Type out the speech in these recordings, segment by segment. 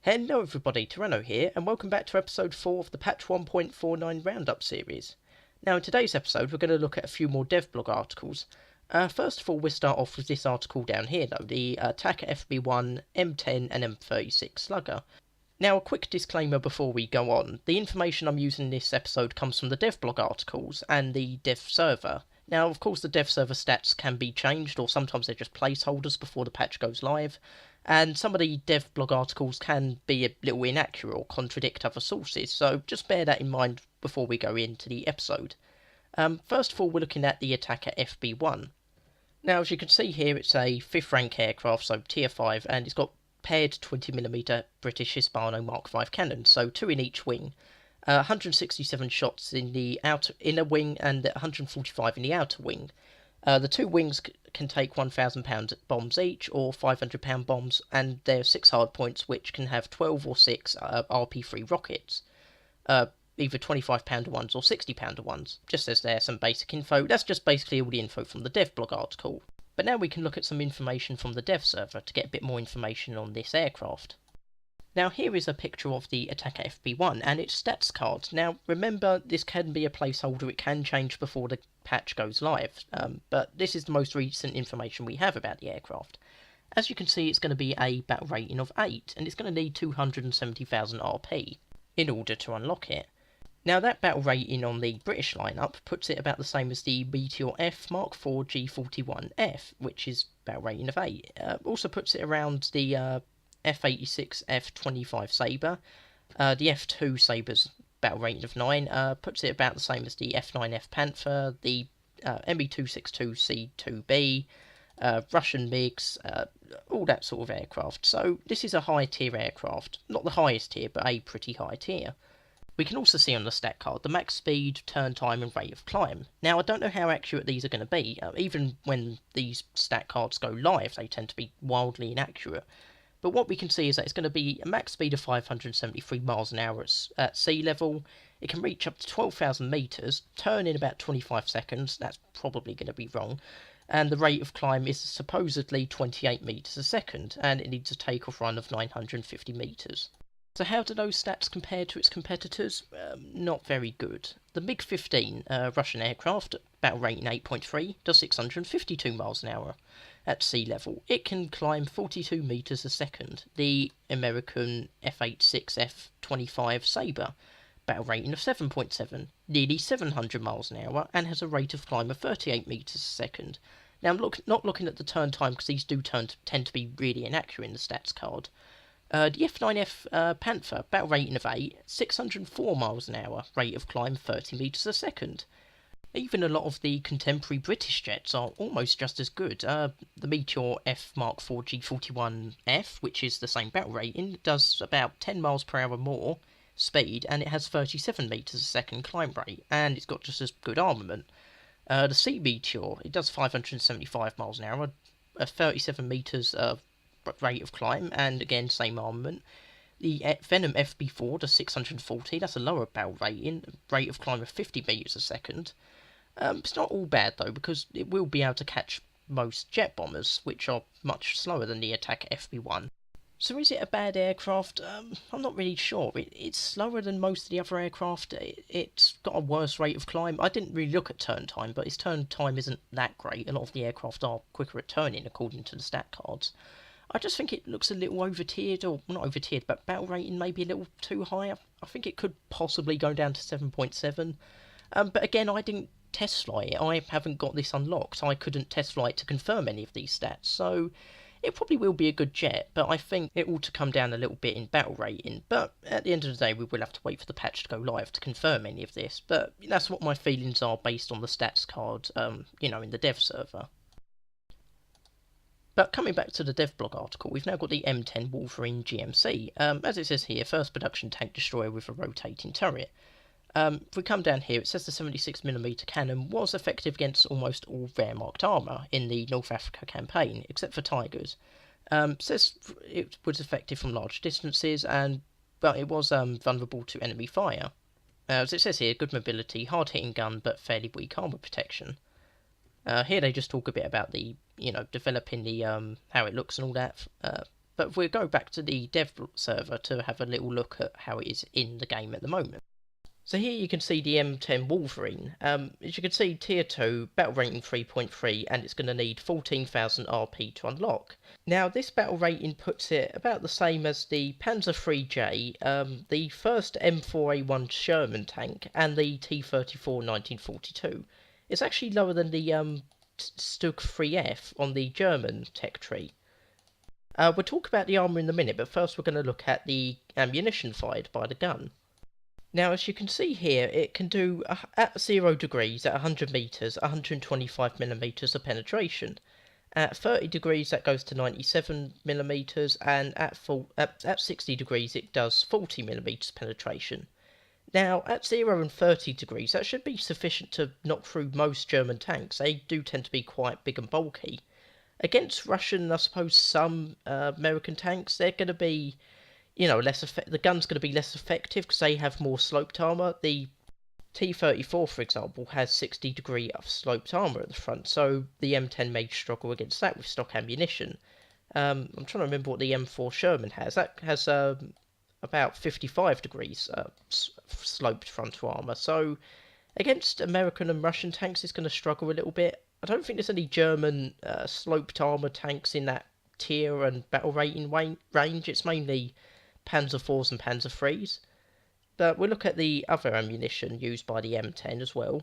Hello everybody, Tyranno here, and welcome back to episode 4 of the Patch 1.49 Roundup series. Now in today's episode we're going to look at a few more devblog articles. First of all, we'll start off with this article down here though, the Attacker FB1, M10 and M36 Slugger. Now a quick disclaimer before we go on, the information I'm using in this episode comes from the devblog articles and the dev server. Now, of course, the dev server stats can be changed, or sometimes they're just placeholders before the patch goes live, and some of the dev blog articles can be a little inaccurate or contradict other sources, so just bear that in mind before we go into the episode. First of all, we're looking at the Attacker FB1. Now, as you can see here, it's a 5th rank aircraft, so tier 5, and it's got paired 20mm British Hispano Mark 5 cannons, so 2 in each wing. 167 shots in the inner wing and 145 in the outer wing. The two wings can take £1,000 bombs each, or £500 bombs, and there are 6 hardpoints which can have 12 or 6 RP3 rockets. Either £25 ones or £60 ones. Just as there's some basic info, that's just basically all the info from the devblog article. But now we can look at some information from the dev server to get a bit more information on this aircraft. Now here is a picture of the Attacker FB1 and its stats card. Now remember, this can be a placeholder, it can change before the patch goes live, but this is the most recent information we have about the aircraft. As you can see, it's going to be a battle rating of 8 and it's going to need 270,000 RP in order to unlock it. Now that battle rating on the British lineup puts it about the same as the Meteor F Mark IV G41F, which is battle rating of 8. Also puts it around the F86 F25 Sabre, the F2 Sabre's battle rating of 9, puts it about the same as the F9F Panther, the ME262C2B, Russian MiGs, all that sort of aircraft. So this is a high tier aircraft, not the highest tier, but a pretty high tier. We can also see on the stat card the max speed, turn time and rate of climb. Now I don't know how accurate these are going to be, even when these stat cards go live they tend to be wildly inaccurate. But what we can see is that it's going to be a max speed of 573 miles an hour at sea level. It can reach up to 12,000 metres, turn in about 25 seconds, that's probably going to be wrong. And the rate of climb is supposedly 28 metres a second, and it needs a takeoff run of 950 metres. So how do those stats compare to its competitors? Not very good. The MiG-15, Russian aircraft, battle rating 8.3, does 652 miles an hour at sea level. It can climb 42 metres a second. The American F86 F25 Sabre, battle rating of 7.7, nearly 700 miles an hour, and has a rate of climb of 38 metres a second. Now I'm not looking at the turn time because these do tend to be really inaccurate in the stats card. The F9F Panther, battle rating of 8, 604 miles an hour, rate of climb 30 metres a second. Even a lot of the contemporary British jets are almost just as good. The Meteor F Mark IV G41F, which is the same battle rating, does about 10 miles per hour more speed, and it has 37 metres a second climb rate, and it's got just as good armament. The Sea Meteor, it does 575 miles an hour, 37 metres rate of climb, and again same armament. The Venom FB4 does 640, that's a lower battle rating, rate of climb of 50 metres a second. It's not all bad though, because it will be able to catch most jet bombers, which are much slower than the Attacker FB1. So is it a bad aircraft? I'm not really sure. It's slower than most of the other aircraft. It's got a worse rate of climb. I didn't really look at turn time, but its turn time isn't that great. A lot of the aircraft are quicker at turning according to the stat cards. I just think it looks a little over-tiered, or not over-tiered, but battle rating maybe a little too high. I think it could possibly go down to 7.7. But again, I didn't test fly it. I haven't got this unlocked. I couldn't test fly it to confirm any of these stats. So it probably will be a good jet, but I think it ought to come down a little bit in battle rating. But at the end of the day, we will have to wait for the patch to go live to confirm any of this. But that's what my feelings are based on the stats card, in the dev server. But coming back to the devblog article, we've now got the M10 Wolverine GMC. As it says here, first production tank destroyer with a rotating turret. If we come down here, it says the 76mm cannon was effective against almost all Wehrmacht armour in the North Africa campaign, except for Tigers. It says it was effective from large distances, but it was vulnerable to enemy fire. As it says here, good mobility, hard-hitting gun, but fairly weak armour protection. Here they just talk a bit about the, developing the how it looks and all that. but we'll go back to the dev server to have a little look at how it is in the game at the moment. So here you can see the M10 Wolverine. As you can see, Tier 2, battle rating 3.3, and it's going to need 14,000 RP to unlock. Now, this battle rating puts it about the same as the Panzer III-J, the first M4A1 Sherman tank, and the T-34 1942. It's actually lower than the Stug 3F on the German tech tree. We'll talk about the armour in a minute, but first we're going to look at the ammunition fired by the gun. Now, as you can see here, it can do, at 0 degrees, at 100 metres, 125mm of penetration. At 30 degrees, that goes to 97mm, and at 60 degrees, it does 40mm penetration. Now, at 0 and 30 degrees, that should be sufficient to knock through most German tanks. They do tend to be quite big and bulky. Against Russian, I suppose, some American tanks, they're going to be, you know, the gun's going to be less effective because they have more sloped armour. The T-34, for example, has 60-degree sloped armour at the front, so the M10 may struggle against that with stock ammunition. I'm trying to remember what the M4 Sherman has. That has about 55 degrees sloped frontal armour, so against American and Russian tanks it's going to struggle a little bit. I don't think there's any German sloped armour tanks in that tier and battle rating range. It's mainly Panzer IVs and Panzer IIIs. But we'll look at the other ammunition used by the M10 as well.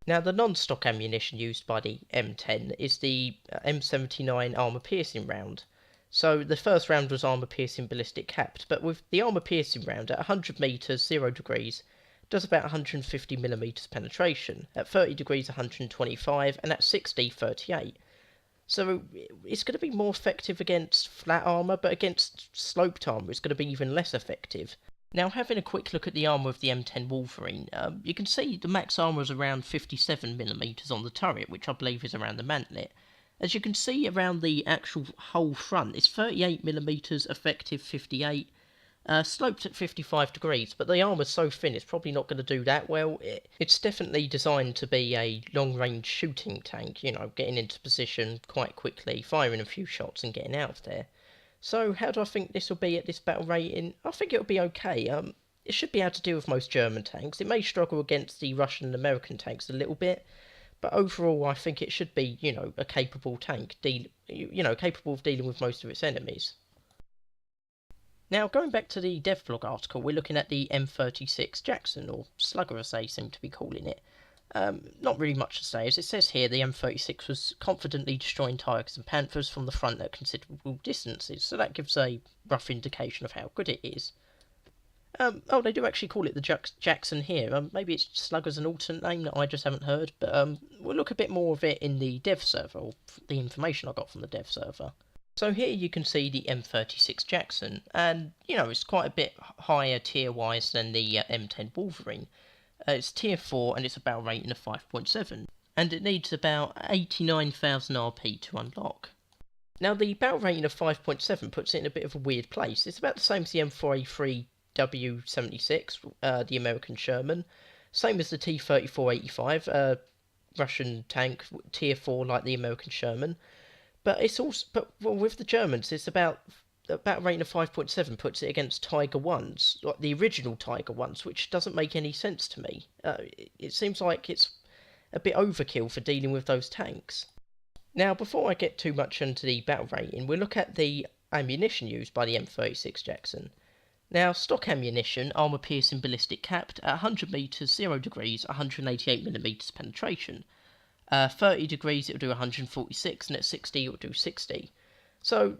Now, the non-stock ammunition used by the M10 is the M79 armour-piercing round. So the first round was armour-piercing ballistic capped, but with the armour-piercing round at 100 metres, 0 degrees, does about 150mm penetration. At 30 degrees, 125, and at 60, 38. So it's going to be more effective against flat armour, but against sloped armour it's going to be even less effective. Now, having a quick look at the armour of the M10 Wolverine, you can see the max armour is around 57mm on the turret, which I believe is around the mantlet. As you can see around the actual whole front, it's 38mm, effective 58, sloped at 55 degrees, but the armour's so thin it's probably not going to do that well. It's definitely designed to be a long-range shooting tank, you know, getting into position quite quickly, firing a few shots and getting out of there. So how do I think this will be at this battle rating? I think it'll be okay. It should be able to deal with most German tanks. It may struggle against the Russian and American tanks a little bit, but overall I think it should be, you know, a capable tank, capable of dealing with most of its enemies. Now, going back to the devlog article, we're looking at the M36 Jackson, or Slugger as they seem to be calling it. Not really much to say. As it says here, the M36 was confidently destroying Tigers and Panthers from the front at considerable distances, so that gives a rough indication of how good it is. Oh, they do actually call it the Jackson here. Maybe it's Slugger's an alternate name that I just haven't heard, but we'll look a bit more of it in the dev server, or the information I got from the dev server. So here you can see the M36 Jackson, and, you know, it's quite a bit higher tier-wise than the M10 Wolverine. It's tier 4 and it's a battle rating of 5.7, and it needs about 89,000 RP to unlock. Now, the battle rating of 5.7 puts it in a bit of a weird place. It's about the same as the M4A3 W76, the American Sherman, same as the T-34-85, Russian tank, tier 4 like the American Sherman. But it's also, with the Germans, it's about rating of 5.7 puts it against Tiger 1s, like the original Tiger 1s, which doesn't make any sense to me. It seems like it's a bit overkill for dealing with those tanks. Now, before I get too much into the battle rating, we'll look at the ammunition used by the M36 Jackson. Now, stock ammunition, armour-piercing ballistic capped, at 100 metres, 0 degrees, 188mm penetration. 30 degrees it will do 146, and at 60 it will do 60. So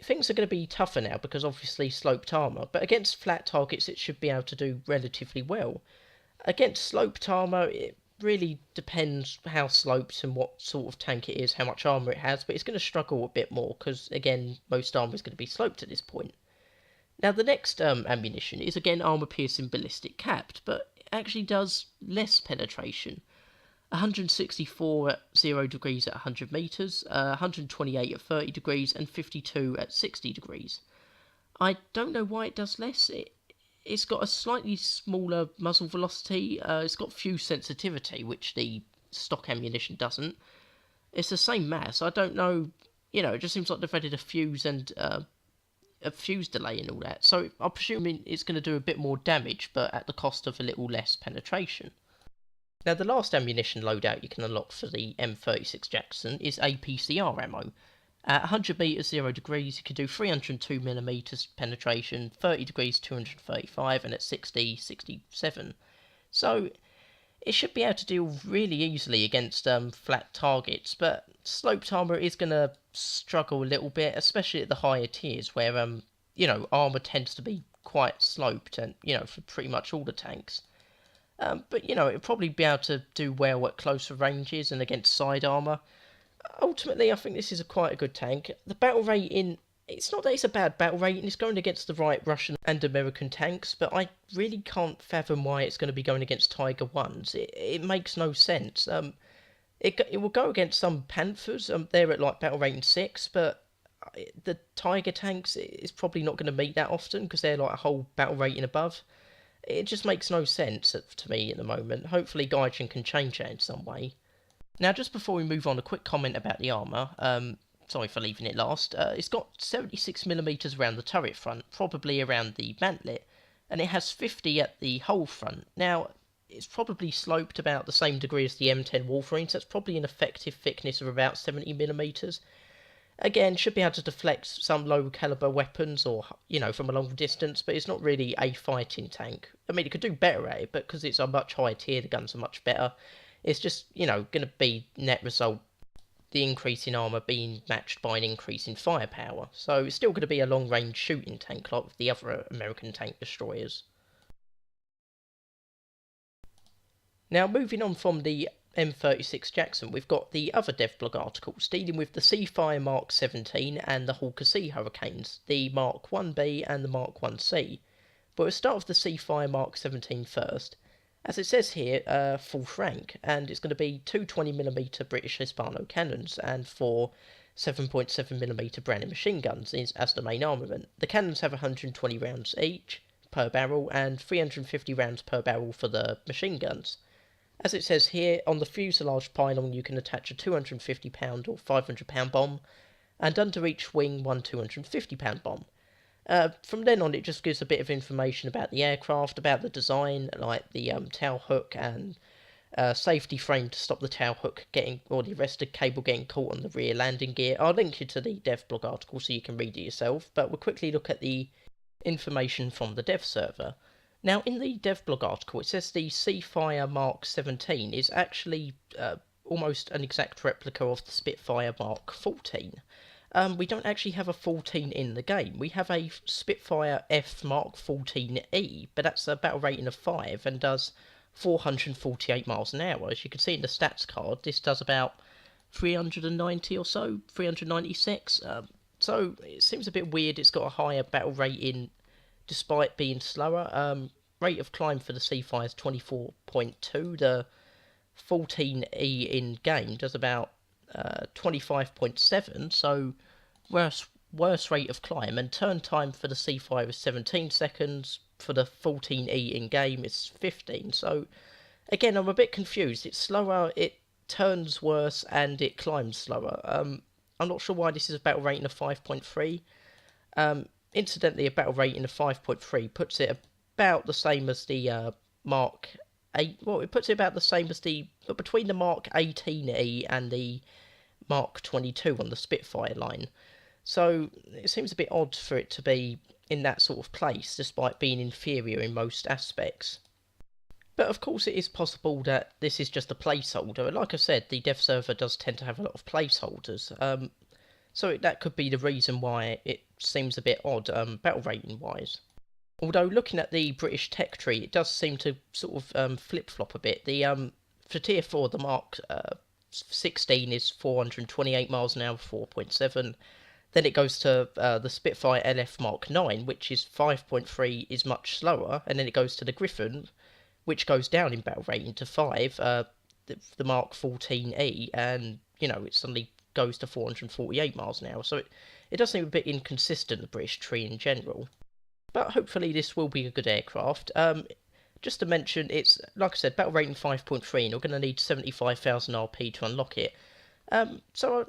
things are going to be tougher now because obviously sloped armour, but against flat targets it should be able to do relatively well. Against sloped armour it really depends how sloped and what sort of tank it is, how much armour it has, but it's going to struggle a bit more because again most armour is going to be sloped at this point. Now the next ammunition is again armour-piercing ballistic capped, but it actually does less penetration. 164 at 0 degrees at 100 metres, 128 at 30 degrees, and 52 at 60 degrees. I don't know why it does less. It's got a slightly smaller muzzle velocity, it's got fuse sensitivity, which the stock ammunition doesn't. It's the same mass, I don't know, you know, it just seems like they've added a fuse and a fuse delay and all that. So I'm presuming it's going to do a bit more damage, but at the cost of a little less penetration. Now, the last ammunition loadout you can unlock for the M36 Jackson is APCR ammo. At 100 metres 0 degrees you can do 302mm penetration, 30 degrees 235, and at 60, 67. So it should be able to deal really easily against flat targets, but sloped armour is going to struggle a little bit, especially at the higher tiers where armour tends to be quite sloped, and for pretty much all the tanks. But it'll probably be able to do well at closer ranges and against side armour. Ultimately, I think this is quite a good tank. The battle rating, it's not that it's a bad battle rating, it's going against the right Russian and American tanks, but I really can't fathom why it's going to be going against Tiger 1s. It makes no sense. It will go against some Panthers, they're at like battle rating 6, but the Tiger tanks is probably not going to meet that often because they're like a whole battle rating above. It just makes no sense to me at the moment. Hopefully Gaijin can change that in some way. Now, just before we move on, a quick comment about the armour. Sorry for leaving it last. It's got 76mm around the turret front, probably around the mantlet, and it has 50 at the hull front. Now, it's probably sloped about the same degree as the M10 Wolverine, so it's probably an effective thickness of about 70mm. Again, should be able to deflect some low caliber weapons or, from a long distance, but it's not really a fighting tank. I mean, it could do better at it, but because it's a much higher tier, the guns are much better. It's just, going to be net result, the increase in armour being matched by an increase in firepower. So it's still going to be a long range shooting tank like the other American tank destroyers. Now, moving on from the M36 Jackson, we've got the other devblog articles dealing with the Seafire Mark 17 and the Hawker Sea Hurricanes, the Mark 1B and the Mark 1C. But we'll start with the Seafire Mark 17 first. As it says here, 4th rank, and it's going to be two 20mm British Hispano cannons and four 7.7mm Browning machine guns as the main armament. The cannons have 120 rounds each per barrel and 350 rounds per barrel for the machine guns. As it says here, on the fuselage pylon you can attach a 250-pound or 500-pound bomb, and under each wing one 250-pound bomb. From then on, it just gives a bit of information about the aircraft, about the design, like the tail hook and safety frame to stop the tail hook or the arrested cable getting caught on the rear landing gear. I'll link you to the devblog article so you can read it yourself, but we'll quickly look at the information from the dev server. Now, in the devblog article, it says the Seafire Mark 17 is actually almost an exact replica of the Spitfire Mark 14. We don't actually have a 14 in the game. We have a Spitfire F Mark 14E, but that's a battle rating of 5 and does 448 miles an hour. As you can see in the stats card, this does about 390 or so, 396. So it seems a bit weird. It's got a higher battle rating despite being slower. Rate of climb for the Seafire is 24.2. The 14E in game does about 25.7, so worse rate of climb, and turn time for the Seafire is 17 seconds, for the 14E in game is 15, so again I'm a bit confused. It's slower, it turns worse, and it climbs slower. I'm not sure why this is a battle rating of 5.3. Incidentally, a battle rating of 5.3 puts it about the same as the Mark 8, well, it puts it about the same as between the Mark 18E and the Mark 22 on the Spitfire line. So it seems a bit odd for it to be in that sort of place, despite being inferior in most aspects. But of course it is possible that this is just a placeholder, and like I said, the dev server does tend to have a lot of placeholders, so that could be the reason why it seems a bit odd, battle rating wise. Although looking at the British tech tree, it does seem to sort of flip-flop a bit. For Tier 4, the Mark 16 is 428 miles an hour, 4.7. Then it goes to the Spitfire LF Mark 9, which is 5.3, is much slower. And then it goes to the Griffon, which goes down in battle rating to 5, the Mark 14E, and, it suddenly goes to 448 miles an hour. So it does seem a bit inconsistent, the British tree in general. But hopefully this will be a good aircraft. Just to mention, it's, like I said, battle rating 5.3, and we're going to need 75,000 RP to unlock it. So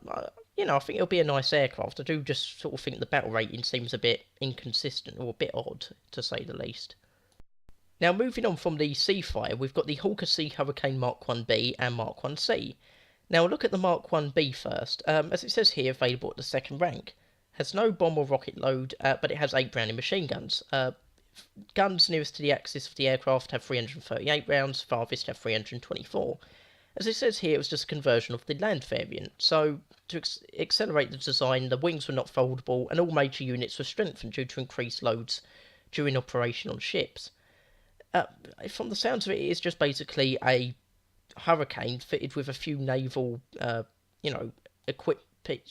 I think it'll be a nice aircraft. I do just sort of think the battle rating seems a bit inconsistent, or a bit odd, to say the least. Now, moving on from the Seafire, we've got the Hawker Sea Hurricane Mark 1B and Mark 1C. Now, look at the Mark 1B first. As it says here, available at the second rank. Has no bomb or rocket load, but it has 8 Browning machine guns. Guns nearest to the axis of the aircraft have 338 rounds, farthest have 324. As it says here, it was just a conversion of the land variant. So, to accelerate the design, the wings were not foldable, and all major units were strengthened due to increased loads during operation on ships. From the sounds of it, it is just basically a Hurricane fitted with a few naval,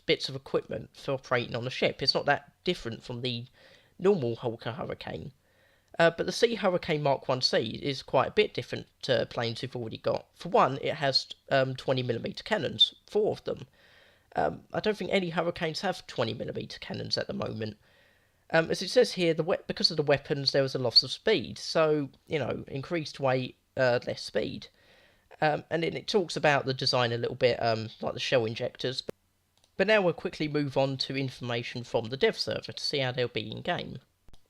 bits of equipment for operating on a ship. It's not that different from the normal Hawker Hurricane. But the Sea Hurricane Mark 1C is quite a bit different to planes we've already got. For one, it has 20mm cannons, 4 of them. I don't think any Hurricanes have 20mm cannons at the moment. As it says here, because of the weapons, there was a loss of speed. So, increased weight, less speed. And then it talks about the design a little bit, like the shell injectors. But now we'll quickly move on to information from the dev server to see how they'll be in game.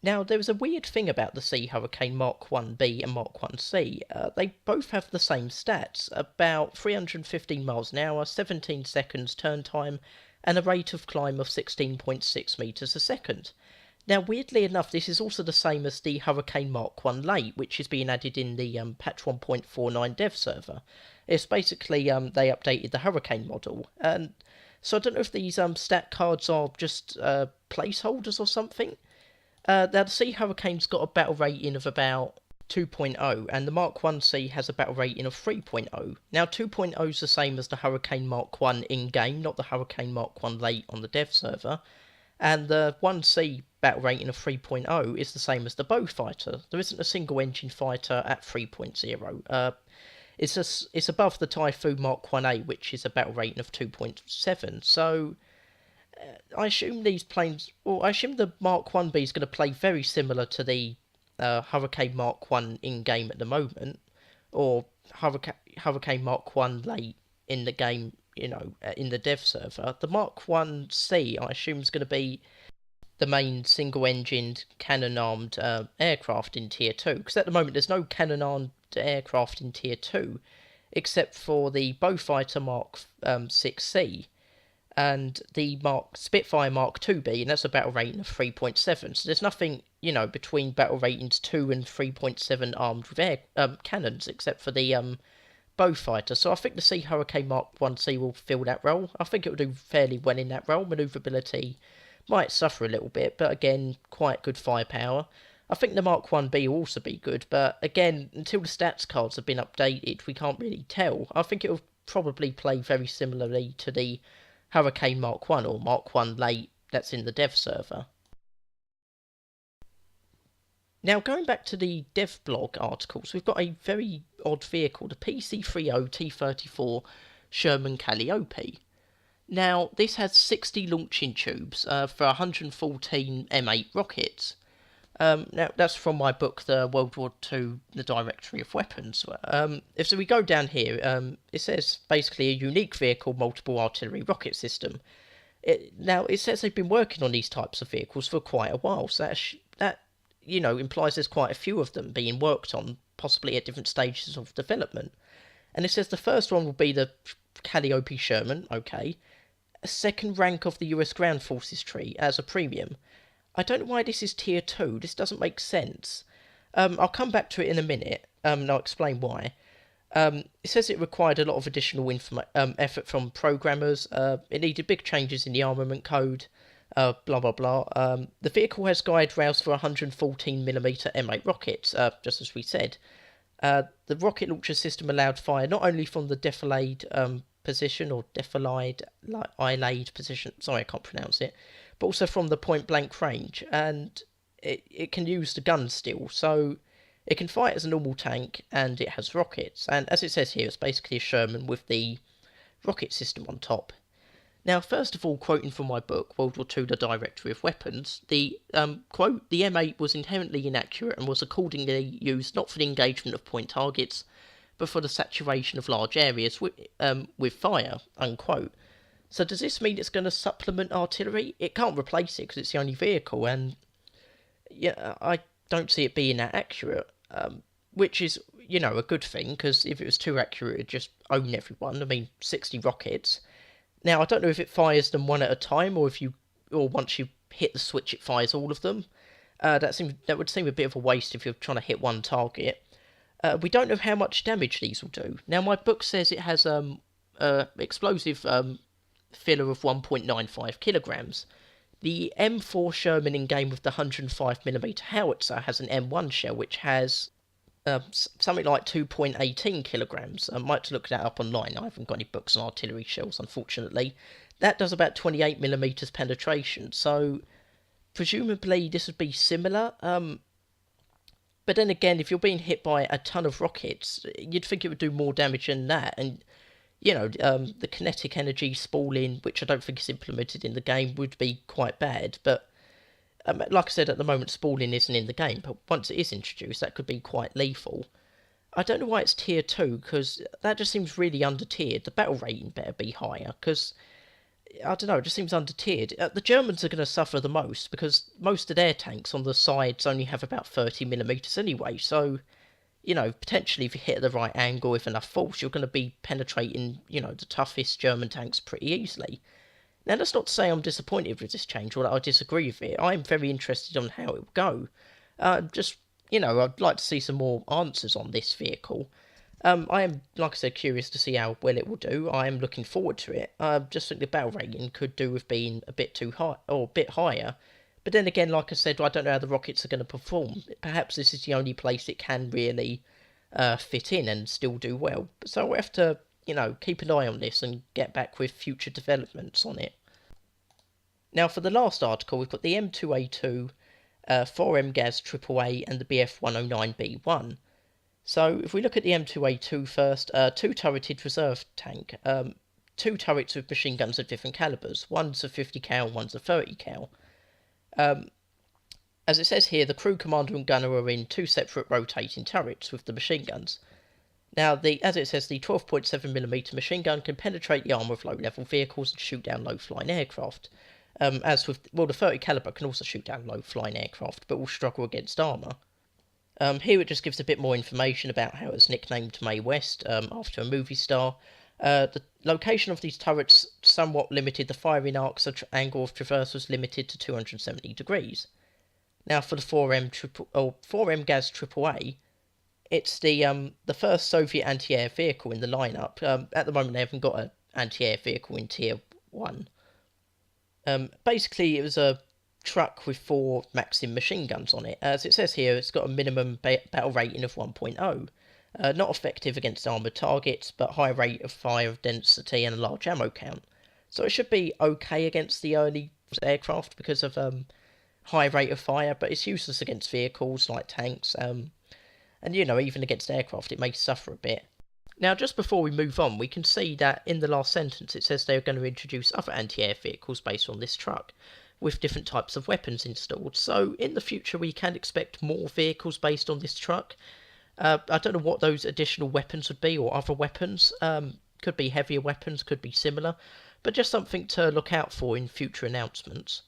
Now, there was a weird thing about the Sea Hurricane Mark 1B and Mark 1C. They both have the same stats, about 315 miles an hour, 17 seconds turn time, and a rate of climb of 16.6 meters a second. Now, weirdly enough, this is also the same as the Hurricane Mark 1 Late, which is being added in the patch 1.49 dev server. It's basically, they updated the Hurricane model. And so I don't know if these stat cards are just placeholders or something. Now, the Sea Hurricane's got a battle rating of about 2.0, and the Mark 1C has a battle rating of 3.0. Now, 2.0 is the same as the Hurricane Mark 1 in-game, not the Hurricane Mark 1 Late on the dev server. And the 1C battle rating of 3.0 is the same as the Beaufighter. There isn't a single engine fighter at 3.0. It's above the Typhoon Mark 1A, which is a battle rating of 2.7. So I assume the Mark 1B is going to play very similar to the Hurricane Mark 1 in-game at the moment, or Hurricane Mark 1 Late in the game, in the dev server. The Mark 1C, I assume, is going to be the main single-engined, cannon-armed aircraft in Tier 2. Because at the moment, there's no cannon-armed aircraft in Tier 2, except for the Beaufighter Mark 6C and the Spitfire Mark 2B, and that's a battle rating of 3.7. So there's nothing, between battle ratings 2 and 3.7 armed with cannons, except for the Beaufighter. So I think the Sea Hurricane Mark 1C will fill that role. I think it will do fairly well in that role. Manoeuvrability might suffer a little bit, but again, quite good firepower. I think the Mark 1B will also be good, but again, until the stats cards have been updated, we can't really tell. I think it will probably play very similarly to the Hurricane Mark 1 or Mark 1 Late that's in the dev server. Now, going back to the dev blog articles, we've got a very odd vehicle, the PC-30 T-34 Sherman Calliope. Now, this has 60 launching tubes for 114 M8 rockets. Now, that's from my book, the World War II, The Directory of Weapons. If we go down here, it says basically a unique vehicle, multiple artillery rocket system. Now, it says they've been working on these types of vehicles for quite a while, so that implies there's quite a few of them being worked on, possibly at different stages of development. And it says the first one will be the Calliope Sherman, okay. A second rank of the US Ground Forces tree as a premium. I don't know why this is tier 2, this doesn't make sense. I'll come back to it in a minute, and I'll explain why. It says it required a lot of additional effort from programmers, it needed big changes in the armament code, blah blah blah. The vehicle has guide rails for 114mm M8 rockets, just as we said. The rocket launcher system allowed fire not only from the defilade position, or defilade position, sorry I can't pronounce it, but also from the point blank range, and it can use the gun still, so it can fight as a normal tank, and it has rockets, and as it says here, it's basically a Sherman with the rocket system on top. Now, first of all, quoting from my book, World War II, The Directory of Weapons, the quote, the M8 was inherently inaccurate and was accordingly used not for the engagement of point targets, but for the saturation of large areas with fire, unquote. So does this mean it's going to supplement artillery? It can't replace it because it's the only vehicle, and yeah, I don't see it being that accurate, which is, a good thing, because if it was too accurate, it'd just own everyone. I mean, 60 rockets. Now, I don't know if it fires them one at a time, or once you hit the switch, it fires all of them. That would seem a bit of a waste if you're trying to hit one target. We don't know how much damage these will do. Now, my book says it has explosive filler of 1.95 kilograms. The M4 Sherman in game with the 105mm howitzer has an M1 shell which has something like 2.18 kilograms. I might look that up online. I haven't got any books on artillery shells, unfortunately. That does about 28mm penetration, so presumably this would be similar. But then again, if you're being hit by a ton of rockets, you'd think it would do more damage than that. And, the kinetic energy spalling, which I don't think is implemented in the game, would be quite bad. But like I said, at the moment, spalling isn't in the game, but once it is introduced, that could be quite lethal. I don't know why it's tier 2, because that just seems really under-tiered. The battle rating better be higher, because, I don't know, it just seems under-tiered. The Germans are going to suffer the most, because most of their tanks on the sides only have about 30mm anyway, so, potentially if you hit at the right angle with enough force, you're going to be penetrating, the toughest German tanks pretty easily. Now, that's not to say I'm disappointed with this change or that I disagree with it. I'm very interested on how it will go. I'd like to see some more answers on this vehicle. I am, like I said, curious to see how well it will do. I am looking forward to it. I just think the battle rating could do with being a bit too high, or a bit higher. But then again, like I said, I don't know how the rockets are going to perform. Perhaps this is the only place it can really fit in and still do well. So we'll have to keep an eye on this and get back with future developments on it. Now, for the last article, we've got the M2A2, 4MGAZ AAA, and the BF109B1. So, if we look at the M2A2 first, two-turreted reserve tank, two turrets with machine guns of different calibers. One's a 50 cal, one's a 30 cal. As it says here, the crew commander and gunner are in two separate rotating turrets with the machine guns. Now, as it says, the 12.7mm machine gun can penetrate the armour of low-level vehicles and shoot down low-flying aircraft. The 30 caliber can also shoot down low-flying aircraft, but will struggle against armour. Here it just gives a bit more information about how it's nicknamed Mae West, after a movie star. The location of these turrets somewhat limited the firing arc, so angle of traverse was limited to 270 degrees. Now, for the 4M GAZ AAA, it's the first Soviet anti-air vehicle in the lineup. At the moment, they haven't got an anti-air vehicle in Tier 1. Basically, it was a truck with 4 Maxim machine guns on it. As it says here, it's got a minimum battle rating of 1.0. Not effective against armoured targets, but high rate of fire density and a large ammo count. So it should be okay against the early aircraft because of high rate of fire, but it's useless against vehicles like tanks. And even against aircraft, it may suffer a bit. Now, just before we move on, we can see that in the last sentence it says they're going to introduce other anti-air vehicles based on this truck, with different types of weapons installed. So, in the future, we can expect more vehicles based on this truck. I don't know what those additional weapons would be, or other weapons. Could be heavier weapons, could be similar, but just something to look out for in future announcements.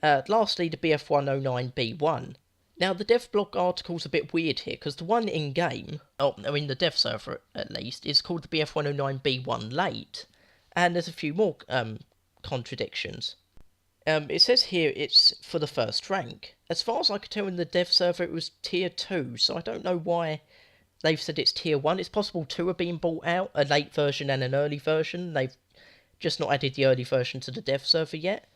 Lastly, the BF109B1. Now, the devblog article's a bit weird here, because the one in-game, the dev server at least, is called the BF109B1 Late, and there's a few more contradictions. It says here it's for the first rank. As far as I could tell in the dev server, it was tier 2, so I don't know why they've said it's tier 1. It's possible 2 are being bought out, a late version and an early version. They've just not added the early version to the dev server yet.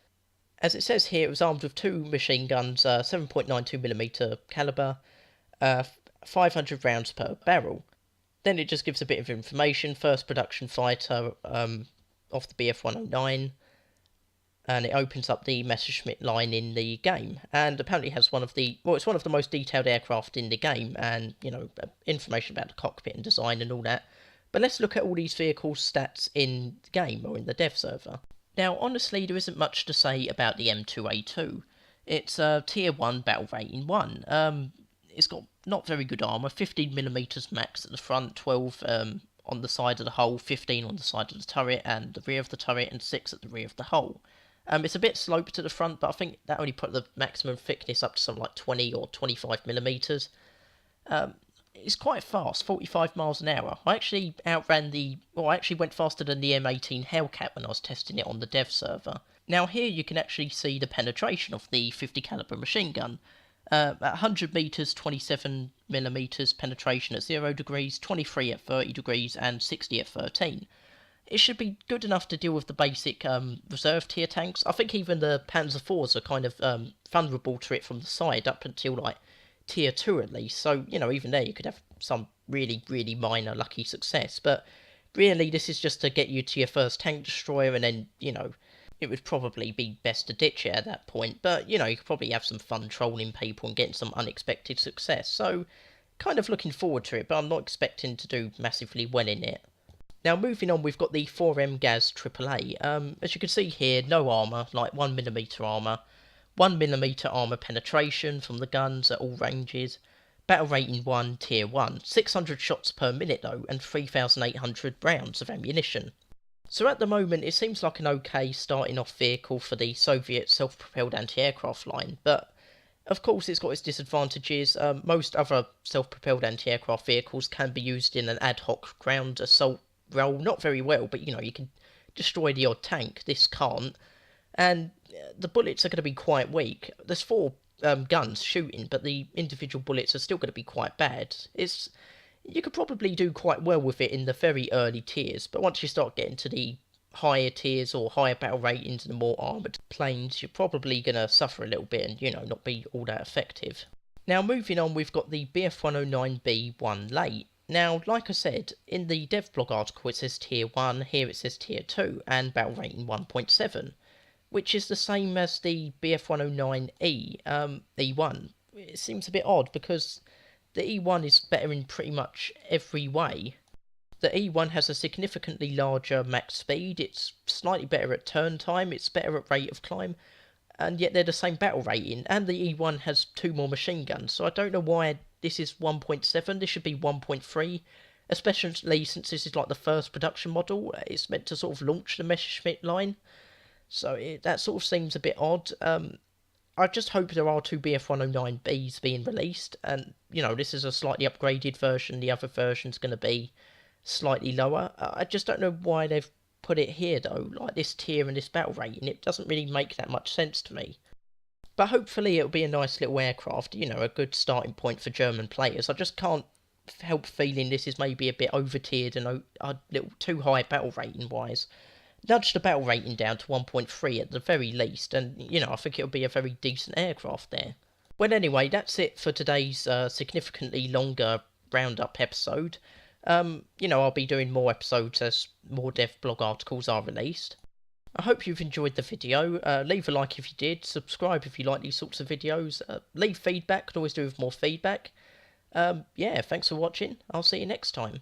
As it says here, it was armed with 2 machine guns, 7.92mm caliber, 500 rounds per barrel. Then it just gives a bit of information. First production fighter of the BF109, and it opens up the Messerschmitt line in the game, and apparently has it's one of the most detailed aircraft in the game, and information about the cockpit and design and all that. But let's look at all these vehicles' stats in the game or in the dev server. Now, honestly, there isn't much to say about the M2A2. It's tier 1 battle rating 1. It's got not very good armour, 15mm max at the front, 12 on the side of the hull, 15 on the side of the turret and the rear of the turret, and 6 at the rear of the hull. It's a bit sloped to the front, but I think that only put the maximum thickness up to something like 20 or 25 millimeters. It's quite fast, 45 miles an hour. I actually I actually went faster than the M18 Hellcat when I was testing it on the dev server. Now here you can actually see the penetration of the 50 caliber machine gun. At 100 meters, 27 millimeters penetration at 0 degrees, 23 at 30 degrees, and 60 at 13. It should be good enough to deal with the basic reserve tier tanks. I think even the Panzer IVs are kind of vulnerable to it from the side up until like tier 2 at least. So, you know, even there you could have some really, really minor lucky success. But really this is just to get you to your first tank destroyer, and then, you know, it would probably be best to ditch it at that point. But, you know, you could probably have some fun trolling people and getting some unexpected success. So, kind of looking forward to it, but I'm not expecting to do massively well in it. Now moving on, we've got the 4M Gaz AAA. As you can see here, no armour, like 1mm armour, 1mm armour penetration from the guns at all ranges, battle rating 1, tier 1, 600 shots per minute though, and 3,800 rounds of ammunition. So at the moment it seems like an okay starting off vehicle for the Soviet self-propelled anti-aircraft line, but of course it's got its disadvantages. Most other self-propelled anti-aircraft vehicles can be used in an ad hoc ground assault role, not very well, but you know, you can destroy the odd tank. This can't, and the bullets are going to be quite weak. There's 4 guns shooting, but the individual bullets are still going to be quite bad. You could probably do quite well with it in the very early tiers, but once you start getting to the higher tiers or higher battle ratings and the more armoured planes, you're probably going to suffer a little bit and, you know, not be all that effective. Now moving on, we've got the Bf109B1 late. Now, like I said, in the devblog article it says tier 1, here it says tier 2, and battle rating 1.7, which is the same as the Bf109E, E1. It seems a bit odd because the E1 is better in pretty much every way. The E1 has a significantly larger max speed, it's slightly better at turn time, it's better at rate of climb, and yet they're the same battle rating, and the E1 has 2 more machine guns, so I don't know why this is 1.7, this should be 1.3, especially since this is like the first production model. It's meant to sort of launch the Messerschmitt line, so that sort of seems a bit odd. I just hope there are 2 Bf109Bs being released, and, you know, this is a slightly upgraded version, the other version's going to be slightly lower. I just don't know why they've put it here though, like this tier and this battle rating. It doesn't really make that much sense to me. But hopefully it'll be a nice little aircraft, you know, a good starting point for German players. I just can't help feeling this is maybe a bit over-tiered and a little too high battle rating wise. Nudge the battle rating down to 1.3 at the very least, and, you know, I think it'll be a very decent aircraft there. Well, anyway, that's it for today's significantly longer roundup episode. You know, I'll be doing more episodes as more devblog articles are released. I hope you've enjoyed the video. Leave a like if you did, subscribe if you like these sorts of videos, leave feedback, could always do with more feedback. Yeah, thanks for watching, I'll see you next time.